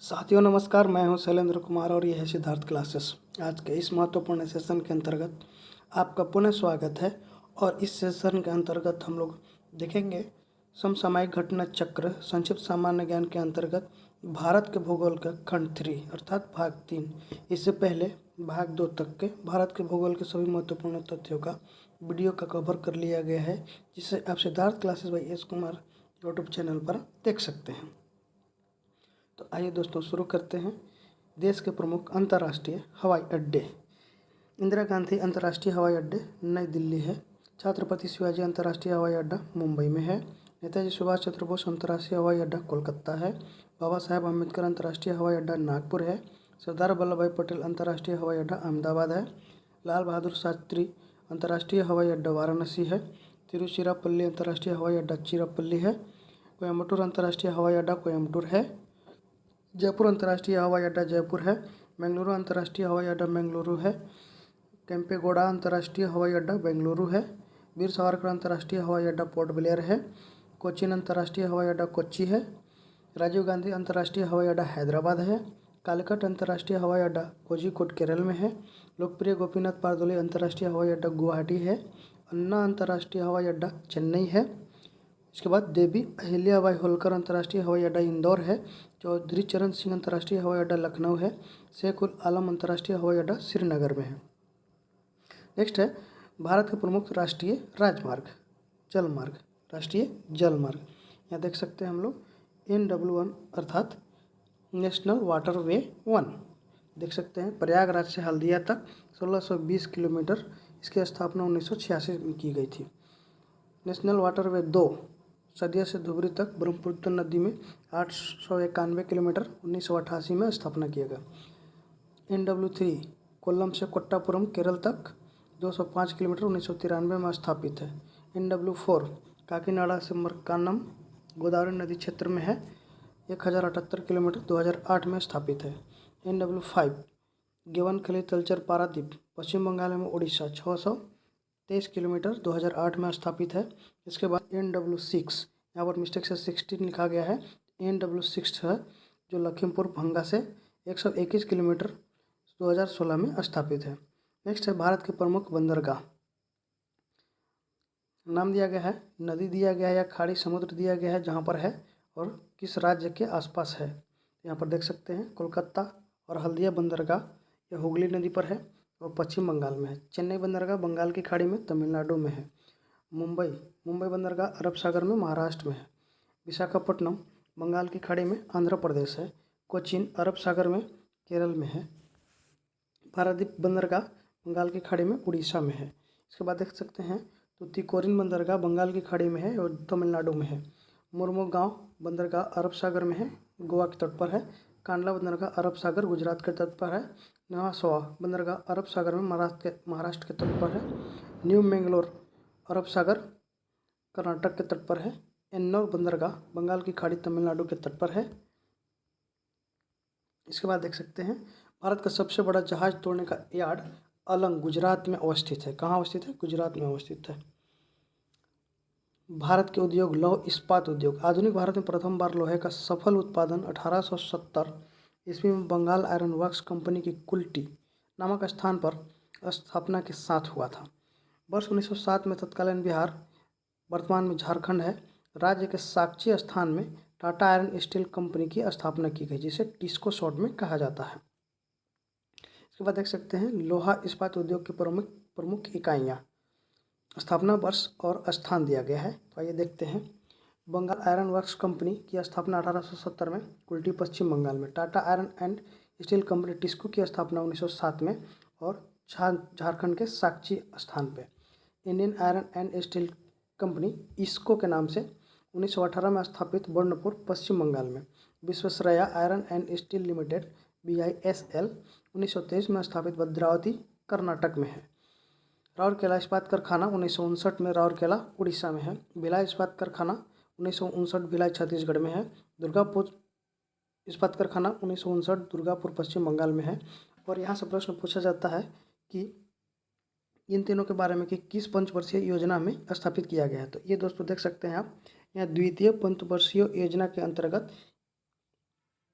साथियों नमस्कार, मैं हूं शैलेंद्र कुमार और यह है सिद्धार्थ क्लासेस। आज के इस महत्वपूर्ण सेशन के अंतर्गत आपका पुनः स्वागत है। और इस सेशन के अंतर्गत हम लोग देखेंगे समसामयिक घटना चक्र संक्षिप्त सामान्य ज्ञान के अंतर्गत भारत के भूगोल का खंड 3 अर्थात भाग 3। इससे पहले भाग 2 तक के भारत के भूगोल के सभी महत्वपूर्ण तथ्यों का वीडियो का कवर कर लिया गया है, जिसे आप Siddharth classes by S Kumar YouTube channel पर देख सकते हैं। तो आइए दोस्तों शुरू करते हैं। देश के प्रमुख अंतर्राष्ट्रीय हवाई अड्डे। इंदिरा गांधी अंतर्राष्ट्रीय हवाई अड्डे नई दिल्ली है। छत्रपति शिवाजी अंतर्राष्ट्रीय हवाई अड्डा मुंबई में है। नेताजी सुभाष चंद्र बोस अंतर्राष्ट्रीय हवाई अड्डा कोलकाता है। बाबा साहेब अम्बेडकर अंतर्राष्ट्रीय हवाई अड्डा नागपुर है। सरदार वल्लभ भाई पटेल अंतर्राष्ट्रीय हवाई अड्डा अहमदाबाद है। लाल बहादुर शास्त्री अंतर्राष्ट्रीय हवाई अड्डा वाराणसी है। तिरुचिरापल्ली अंतर्राष्ट्रीय हवाई अड्डा चिरापल्ली है। कोयम्बटूर अंतर्राष्ट्रीय हवाई अड्डा कोयम्बटूर है। जयपुर अंतर्राष्ट्रीय हवाई अड्डा जयपुर है। बेंगलुरु अंतर्राष्ट्रीय हवाई अड्डा बेंगलुरु है। केम्पेगौड़ा अंतर्राष्ट्रीय हवाई अड्डा बेंगलुरु है। वीर सावरकर अंतर्राष्ट्रीय हवाई अड्डा पोर्ट ब्लेयर है। कोचीन अंतर्राष्ट्रीय हवाई अड्डा कोच्चि है। राजीव गांधी अंतर्राष्ट्रीय हवाई अड्डा हैदराबाद है। कालीकट अंतर्राष्ट्रीय हवाई अड्डा कोझिकोड केरल में है। लोकप्रिय गोपीनाथ बारदोली अंतर्राष्ट्रीय हवाई अड्डा गुवाहाटी है। अन्ना अंतर्राष्ट्रीय हवाई अड्डा चेन्नई है। इसके बाद देवी अहिल्याबाई होलकर अंतर्राष्ट्रीय हवाई अड्डा इंदौर है। चौधरी चरण सिंह अंतर्राष्ट्रीय हवाई अड्डा लखनऊ है। शेख उल आलम अंतर्राष्ट्रीय हवाई अड्डा श्रीनगर में है। नेक्स्ट है भारत के प्रमुख राष्ट्रीय राजमार्ग जलमार्ग। राष्ट्रीय जलमार्ग यहाँ देख सकते हैं हम लोग NW1 अर्थात नेशनल वाटरवे 1 देख सकते हैं। प्रयागराज से हल्दिया तक 1620 किलोमीटर। इसकी स्थापना 1986 में की गई थी। नेशनल वाटरवे 2 सदिया से धुबरी तक ब्रह्मपुत्र नदी में 891 किलोमीटर 1988 में स्थापना किया गया। NW3 कोल्लम से कोट्टापुरम केरल तक 205 किलोमीटर 1993 में स्थापित है। NW4 काकीनाडा से मरकानम गोदावरी नदी क्षेत्र में है। 1078 किलोमीटर 2008 में स्थापित है। NW5 गेवनखली तलचर पारादीप पश्चिम बंगाल में उड़ीसा 623 किलोमीटर 2008 में स्थापित है। इसके बाद NW6 यहाँ पर मिस्टेक से 16 लिखा गया है। NW6 है जो लखीमपुर भंगा से 121 किलोमीटर 2016 में स्थापित है। नेक्स्ट है भारत के प्रमुख बंदरगाह। नाम दिया गया है, नदी दिया गया है या खाड़ी समुद्र दिया गया है जहाँ पर है और किस राज्य के आसपास है। यहाँ पर देख सकते हैं कोलकाता और हल्दिया बंदरगाह यह हुगली नदी पर है और पश्चिम बंगाल में है। चेन्नई बंदरगाह बंगाल की खाड़ी में तमिलनाडु में है। मुंबई बंदरगाह अरब सागर में महाराष्ट्र में है। विशाखापट्टनम बंगाल की खाड़ी में आंध्र प्रदेश है। कोचीन अरब सागर में केरल में है। पारादीप बंदरगाह बंगाल की खाड़ी में उड़ीसा में है। इसके बाद देख सकते हैं तूतीकोरिन बंदरगाह बंगाल की खाड़ी में है और तमिलनाडु में है। मुर्मुगांव बंदरगाह अरब सागर में है, गोवा के तट पर है। कांडला बंदरगाह अरब सागर गुजरात के तट पर है। नेवासोवा बंदरगाह अरब सागर में महाराष्ट्र के तट पर है। न्यू मैंगलोर अरब सागर कर्नाटक के तट पर है। एन्नौर बंदरगाह बंगाल की खाड़ी तमिलनाडु के तट पर है। इसके बाद देख सकते हैं भारत का सबसे बड़ा जहाज तोड़ने का यार्ड अलंग गुजरात में अवस्थित है। कहाँ अवस्थित है? गुजरात में अवस्थित है। भारत के उद्योग लौह इस्पात उद्योग। आधुनिक भारत में प्रथम बार लोहे का सफल उत्पादन 1870 ईस्वी में बंगाल आयरन वर्क्स कंपनी की कुल्टी नामक स्थान पर स्थापना के साथ हुआ था। वर्ष 1907 में तत्कालीन बिहार वर्तमान में झारखंड है राज्य के साक्ची स्थान में टाटा आयरन स्टील कंपनी की स्थापना की गई, जिसे टिस्को शॉर्ट में कहा जाता है। इसके बाद देख सकते हैं लोहा इस्पात उद्योग की प्रमुख इकाइयाँ, स्थापना वर्ष और स्थान दिया गया है। तो आइए देखते हैं। बंगाल आयरन वर्क्स कंपनी की स्थापना 1870 में कुल्टी पश्चिम बंगाल में। Tata iron and steel company TISCO की स्थापना 1907 में और झारखंड के साक्ची स्थान पे। Indian iron and steel company ISCO के नाम से 1918 में स्थापित बर्नपुर पश्चिम बंगाल में। Visvesvaraya iron and steel limited BISL 1923 में स्थापित भद्रावती कर्नाटक में है। राउरकेला इस्पात कारखाना 1959 में राउरकेला उड़ीसा में है। भिलाई इस्पात कारखाना 1959 भिलाई छत्तीसगढ़ में है। दुर्गापुर इस्पात कारखाना 1959 दुर्गापुर पश्चिम बंगाल में है। और यहाँ से प्रश्न पूछा जाता है कि इन तीनों के बारे में कि किस पंचवर्षीय योजना में स्थापित किया गया है। तो ये दोस्तों देख सकते हैं आप यहाँ द्वितीय पंचवर्षीय योजना के अंतर्गत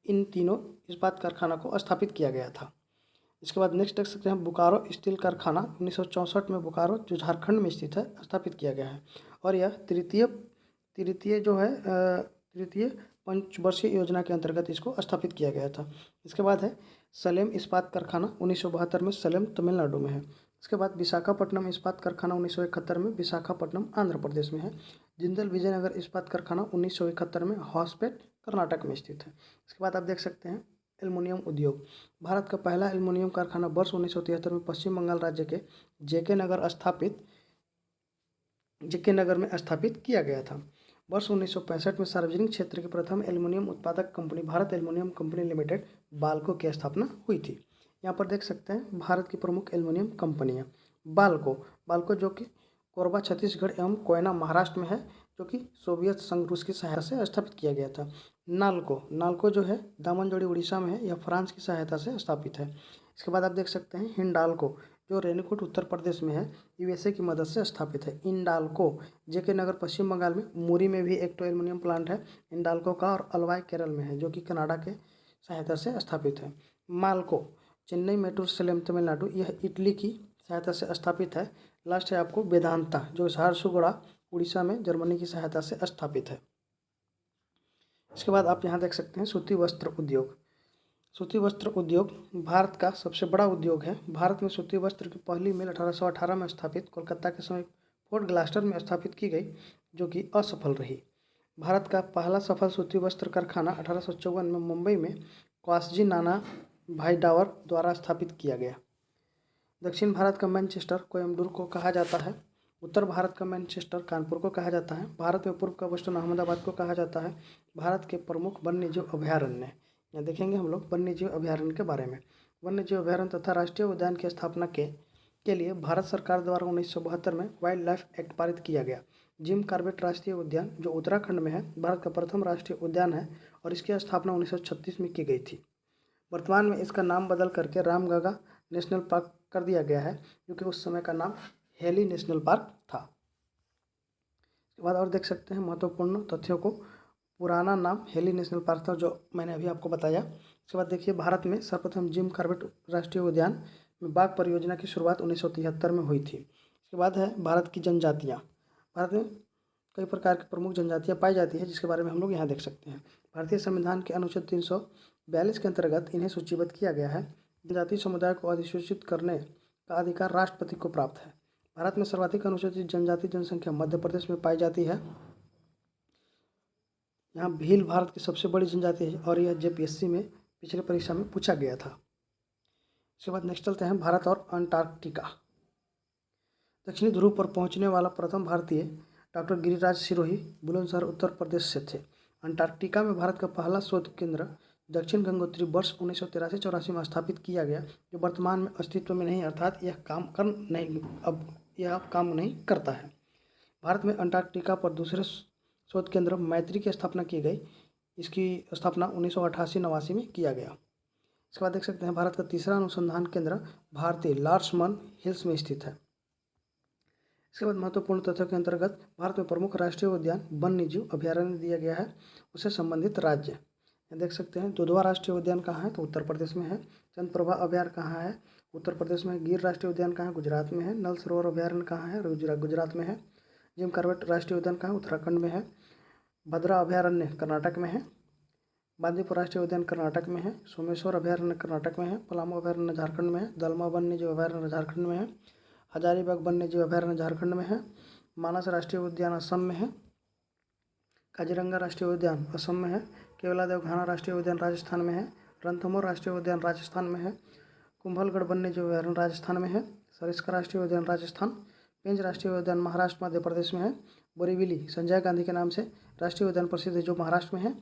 इन तीनों इस्पात कारखाना को स्थापित किया गया था। इसके बाद नेक्स्ट देख सकते हैं बोकारो स्टील कारखाना 1964 में बोकारो जो झारखंड में स्थित है स्थापित किया गया है और यह तृतीय पंचवर्षीय योजना के अंतर्गत इसको स्थापित किया गया था। इसके बाद है सलेम इस्पात कारखाना 1972 में सलेम तमिलनाडु में है। इसके बाद विशाखापट्टनम इस्पात कारखाना 1971 में विशाखापट्टनम आंध्र प्रदेश में है। जिंदल विजयनगर इस्पात कारखाना 1971 में हॉसपेट कर्नाटक में स्थित है। इसके बाद आप देख सकते हैं एल्युमिनियम उद्योग। भारत का पहला एल्युमिनियम कारखाना वर्ष 1973 में पश्चिम बंगाल राज्य के जेके नगर में स्थापित किया गया था। वर्ष 1965 में सार्वजनिक क्षेत्र की प्रथम एल्युमिनियम उत्पादक company Bharat aluminium company limited Balco की स्थापना हुई थी। यहाँ पर देख सकते हैं भारत की प्रमुख एल्युमिनियम कंपनियाँ। बाल्को जो कि कोरबा छत्तीसगढ़ एवं कोयना महाराष्ट्र में है, जो कि सोवियत संघ रूस की सहायता से स्थापित किया गया था। नाल्को जो है दामनजोड़ी उड़ीसा में है, यह फ्रांस की सहायता से स्थापित है। इसके बाद आप देख सकते हैं हिंडाल्को जो रेनीकोट उत्तर प्रदेश में है, यूएसए की मदद से स्थापित है। इंडाल्को जेके नगर पश्चिम बंगाल में, मुरी में भी एक तो एल्युमिनियम प्लांट है इंडाल्को का, और अलवाई केरल में है जो कि कनाडा के सहायता से स्थापित है। माल्को चेन्नई मेट्रो सलेम तमिलनाडु, यह इटली की सहायता से स्थापित है। लास्ट है आपको वेदांता जो झारसुगुड़ा उड़ीसा में जर्मनी की सहायता से स्थापित है। इसके बाद आप यहाँ देख सकते हैं सूती वस्त्र उद्योग। सूती वस्त्र उद्योग भारत का सबसे बड़ा उद्योग है। भारत में सूती वस्त्र की पहली मिल 1818 में स्थापित कोलकाता के समीप फोर्ट ग्लास्टर में स्थापित की गई, जो कि असफल रही। भारत का पहला सफल सूती वस्त्र कारखाना 1854 में मुंबई में क्वासजी नाना भाई डावर द्वारा स्थापित किया गया। दक्षिण भारत का मैनचेस्टर कोयम्बटूर को कहा जाता है। उत्तर भारत का मैनचेस्टर कानपुर को कहा जाता है। भारत में पूर्व का बोस्टन अहमदाबाद को कहा जाता है। भारत के प्रमुख वन्यजीव अभयारण्य, यहाँ देखेंगे हम लोग वन्यजीव अभयारण्य के बारे में। वन्यजीव अभयारण्य तथा राष्ट्रीय उद्यान की स्थापना के लिए भारत सरकार द्वारा 1972 में वाइल्ड लाइफ एक्ट पारित किया गया। जिम कॉर्बेट राष्ट्रीय उद्यान जो उत्तराखंड में है, भारत का प्रथम राष्ट्रीय उद्यान है और इसकी स्थापना 1936 में की गई थी। वर्तमान में इसका नाम बदल करके रामगंगा नेशनल पार्क कर दिया गया है, क्योंकि उस समय का नाम हेली नेशनल पार्क था। इसके बाद और देख सकते हैं महत्वपूर्ण तथ्यों को। पुराना नाम हेली नेशनल पार्क था, जो मैंने अभी आपको बताया। इसके बाद देखिए भारत में सर्वप्रथम जिम कॉर्बेट राष्ट्रीय उद्यान में बाघ परियोजना की शुरुआत 1973 में हुई थी। इसके बाद है भारत की जनजातियाँ। भारत में कई प्रकार की प्रमुख जनजातियाँ पाई जाती है, जिसके बारे में हम लोग यहाँ देख सकते हैं। भारतीय संविधान के अनुच्छेद 342 के अंतर्गत इन्हें सूचीबद्ध किया गया है। जनजातीय समुदाय को अधिसूचित करने का अधिकार राष्ट्रपति को प्राप्त है। भारत में सर्वाधिक अनुसूचित जनजाति जनसंख्या मध्य प्रदेश में पाई जाती है। यहाँ भील भारत की सबसे बड़ी जनजाति है और यह जेपीएससी में पिछले परीक्षा में पूछा गया था। इसके बाद नेक्स्ट चलते हैं भारत और अंटार्कटिका। दक्षिणी ध्रुव पर पहुंचने वाला प्रथम भारतीय डॉक्टर गिरिराज सिरोही बुलंदशहर उत्तर प्रदेश से थे। अंटार्कटिका में भारत का पहला शोध केंद्र दक्षिण गंगोत्री वर्ष 1983-84 में स्थापित किया गया, जो वर्तमान में अस्तित्व में नहीं, अर्थात यह काम नहीं करता है। भारत में अंटार्कटिका पर दूसरे शोध केंद्र मैत्री की स्थापना की गई। इसकी स्थापना 1988-89 में किया गया। इसके बाद देख सकते हैं भारत का तीसरा अनुसंधान केंद्र भारतीय लार्समन हिल्स में स्थित है। इसके बाद महत्वपूर्ण तथ्यों के अंतर्गत भारत में प्रमुख राष्ट्रीय उद्यान वन्यजीव अभयारण्य दिया गया है, उससे संबंधित राज्य देख सकते हैं। दुधवा राष्ट्रीय उद्यान कहाँ है, तो उत्तर प्रदेश में है। चंद्रप्रभा अभयारण्य कहाँ है, उत्तर प्रदेश में। गिर राष्ट्रीय उद्यान कहाँ है, गुजरात में है। नल सरोवर अभयारण्य कहाँ है, गुजरात में है। जिम कॉर्बेट राष्ट्रीय उद्यान कहाँ है, उत्तराखंड में है। भद्रा अभयारण्य कर्नाटक में है। बांदीपुर राष्ट्रीय उद्यान कर्नाटक में है। सोमेश्वर अभयारण्य कर्नाटक में है। पलामू अभयारण्य झारखंड में है। दलमा वन्यजीव अभयारण्य झारखंड में है। हजारीबाग वन्यजीव अभयारण्य झारखंड में है। मानस राष्ट्रीय उद्यान असम में है। काजीरंगा राष्ट्रीय उद्यान असम में है। केवलादेव घाना राष्ट्रीय उद्यान राजस्थान में है। रणथंभौर राष्ट्रीय उद्यान राजस्थान में है। कुंभलगढ़ वन्यजीव अभयारण्य राजस्थान में है। सरिस्का राष्ट्रीय उद्यान राजस्थान। पेंच राष्ट्रीय उद्यान महाराष्ट्र मध्य प्रदेश में है। बोरीवली संजय गांधी के नाम से राष्ट्रीय उद्यान प्रसिद्ध है, जो महाराष्ट्र में है।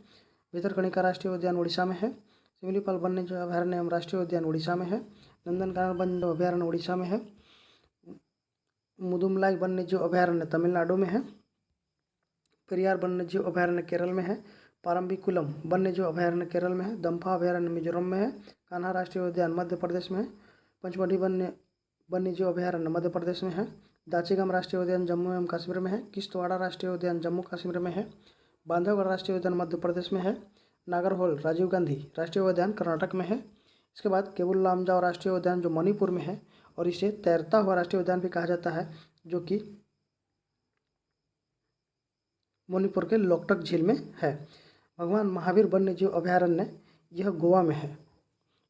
भितरकनिका राष्ट्रीय उद्यान उड़ीसा में है। सिमलीपाल वन्यजीव अभयारण्य एवं राष्ट्रीय उद्यान उड़ीसा में है। नंदनकानन वन्यजीव अभयारण्य उड़ीसा में है। मुदुमलाई वन्यजीव अभयारण्य तमिलनाडु में है। पेरियार वन्यजीव अभयारण्य केरल में है। पारम्बिकुलम वन्यजीव अभयारण्य केरल में है। दम्फा अभयारण्य मिजोरम में है। कान्हा राष्ट्रीय उद्यान मध्य प्रदेश में है। पंचमढ़ी वन्यजीव अभयारण्य मध्य प्रदेश में है। दाचीगम राष्ट्रीय उद्यान जम्मू एवं कश्मीर में है। किश्तवाड़ा राष्ट्रीय उद्यान जम्मू कश्मीर में है। बांधवगढ़ राष्ट्रीय उद्यान मध्य प्रदेश में है। नागरहोल राजीव गांधी राष्ट्रीय उद्यान कर्नाटक में है। इसके बाद केबुल लामजाओ राष्ट्रीय उद्यान जो मणिपुर में है, और इसे तैरता हुआ राष्ट्रीय उद्यान भी कहा जाता है, जो कि मणिपुर के लोकटक झील में है। भगवान महावीर वन्यजीव अभयारण्य यह गोवा में है।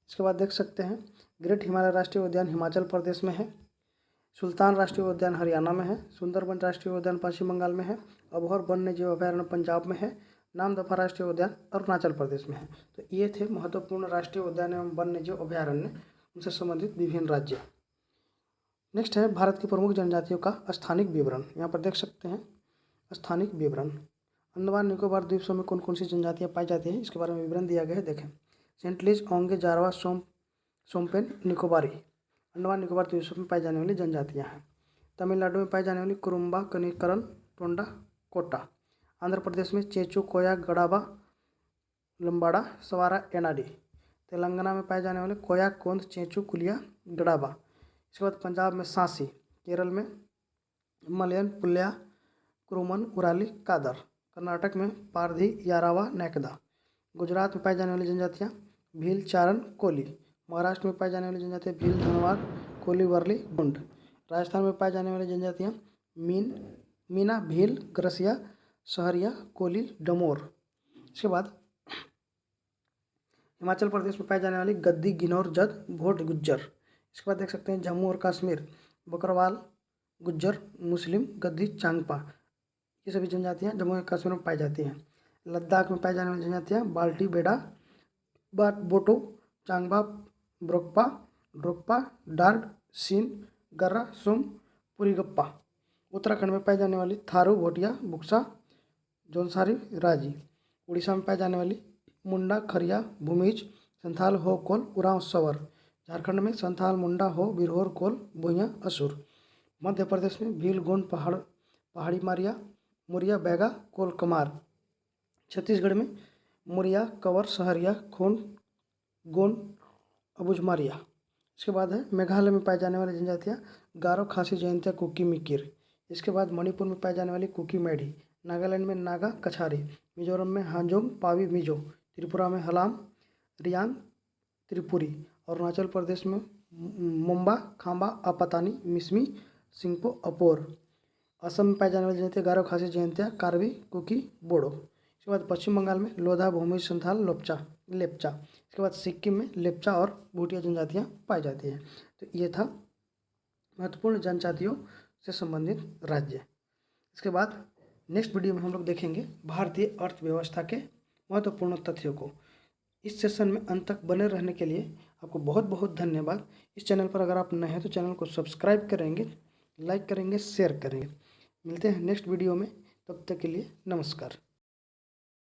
इसके बाद देख सकते हैं ग्रेट हिमालय राष्ट्रीय उद्यान हिमाचल प्रदेश में है। सुल्तान राष्ट्रीय उद्यान हरियाणा में है। सुंदरबन राष्ट्रीय उद्यान पश्चिम बंगाल में है। अबोहर वन्यजीव अभयारण्य पंजाब में है। नामदफा राष्ट्रीय उद्यान अरुणाचल प्रदेश में है। तो ये थे महत्वपूर्ण राष्ट्रीय उद्यान एवं वन्यजीव अभयारण्य, उनसे संबंधित विभिन्न राज्य। नेक्स्ट है भारत की प्रमुख जनजातियों का स्थानिक विवरण। यहाँ पर देख सकते हैं स्थानिक विवरण। अंडमान निकोबार द्वीप समूह में कौन कौन सी जनजातियाँ पाई जाती हैं, इसके बारे में विवरण दिया गया है। देखें, सेंटलीज, ओंगे, जारवा, सोमपेन, निकोबारी अंडमान निकोबार द्वीप समूह में पाई जाने वाली जनजातियाँ हैं। तमिलनाडु में पाई जाने वाली कुरुम्बा, कनिकरन, टोंडा, कोटा। आंध्र प्रदेश में चेचू, कोया, गड़ाबा, लंबाड़ा, सवारा, एनाडी। तेलंगाना में पाए जाने वाले कोया, कोंद, चेचू, कुलिया, गड़ाबा। इसके बाद पंजाब में सांसी। केरल में मलयन, पुल्या, कुरुमन, उराली, कादर। कर्नाटक में पारधी, यारावा, नैकदा। गुजरात में पाई जाने वाली जनजातियाँ भील, चारण, कोली। महाराष्ट्र में पाई जाने वाली जनजातियाँ भील, धनवार, कोली, वर्ली, गोंड। राजस्थान में पाई जाने वाली जनजातियाँ मीना, भील, ग्रसिया, सहरिया, कोली, डमोर। इसके बाद हिमाचल प्रदेश में पाई जाने वाली गद्दी, गिनौर, जद, भोट, गुज्जर। इसके बाद देख सकते हैं जम्मू और कश्मीर बकरवाल, गुज्जर, मुस्लिम, गद्दी, चांगपा। ये सभी जनजातियाँ जम्मू और कश्मीर में पाई जाती हैं। लद्दाख में पाई जाने वाली जनजातियाँ बाल्टी, बेडा, बोटो, चांगबा, ब्रोकपा, ड्रोकपा, डार्ड, सीन, गर्रा, सोम, पुरीगप्पा। उत्तराखंड में पाई जाने वाली थारू, भोटिया, बुक्सा, जौनसारी, राजी। उड़ीसा में पाई जाने वाली मुंडा, खरिया, भूमिज, संथाल, हो, कोल, उरांव, सवर। झारखंड में संथाल, मुंडा, हो, बिरहोर, कोल, भुइयाँ, असुर। मध्य प्रदेश में भील, गोंड, पहाड़ी मारिया, मुरिया, बैगा, कोल, कमार। छत्तीसगढ़ में मुरिया, कंवर, सहरिया, खोन, गोंड, अबुझमारिया। इसके बाद है मेघालय में पाई जाने वाली जनजातियाँ गारो, खासी, जयंतिया, कुकी, मिकिर। इसके बाद मणिपुर में पाई जाने वाली कुकी, मैडी। नागालैंड में नागा, कछारी। मिजोरम में हांजोंग, पावी, मिजो। त्रिपुरा में हलाम, रियांग, त्रिपुरी। अरुणाचल प्रदेश में मुम्बा, खाम्बा, अपातानी, मिसमी, सिंगपो, अपोर। असम में पाई जाने वाली जनजातियाँ गारो, खासी, जयंतिया, कार्बी, कुकी, बोडो। इसके बाद पश्चिम बंगाल में लोधा, भूमिज, संथाल, लेप्चा। इसके बाद सिक्किम में लेप्चा और भूटिया जनजातियाँ पाई जाती हैं। तो ये था महत्वपूर्ण जनजातियों से संबंधित राज्य। इसके बाद नेक्स्ट वीडियो में हम लोग देखेंगे भारतीय अर्थव्यवस्था के महत्वपूर्ण तथ्यों को। इस सेशन में अंत तक बने रहने के लिए आपको बहुत बहुत धन्यवाद। इस चैनल पर अगर आप नए हैं तो चैनल को सब्सक्राइब करेंगे, लाइक करेंगे, शेयर करेंगे। मिलते हैं नेक्स्ट वीडियो में, तब तक के लिए नमस्कार।